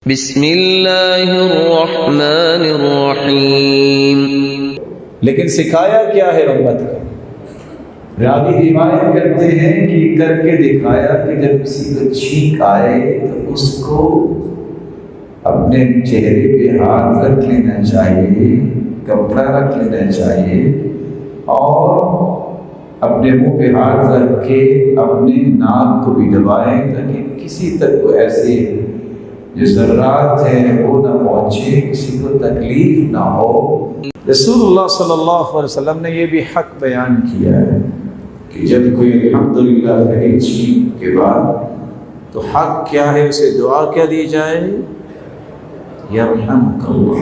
बिस्मिल्लाहिर्रहमानिर्रहीम। लेकिन सिखाया क्या है उम्मत को? रावी रिवायत करते हैं कि करके दिखाया कि जब किसी को छींक आए तो उसको अपने चेहरे पे हाथ रख लेना चाहिए, कपड़ा रख लेना चाहिए और अपने मुंह पे हाथ रख के अपने नाक को भी दबाएं ताकि किसी तक को ऐसे जो ज़र्रात हैं वो ना पहुँचे, किसी को तकलीफ ना हो। रसूलुल्लाह सल्लल्लाहु अलैहि वसल्लम ने ये भी हक बयान किया है कि जब कोई अल्हम्दुलिल्लाह कहे छींक के बाद तो हक क्या है, उसे दुआ क्या दी जाए? यरहमुकल्लाह।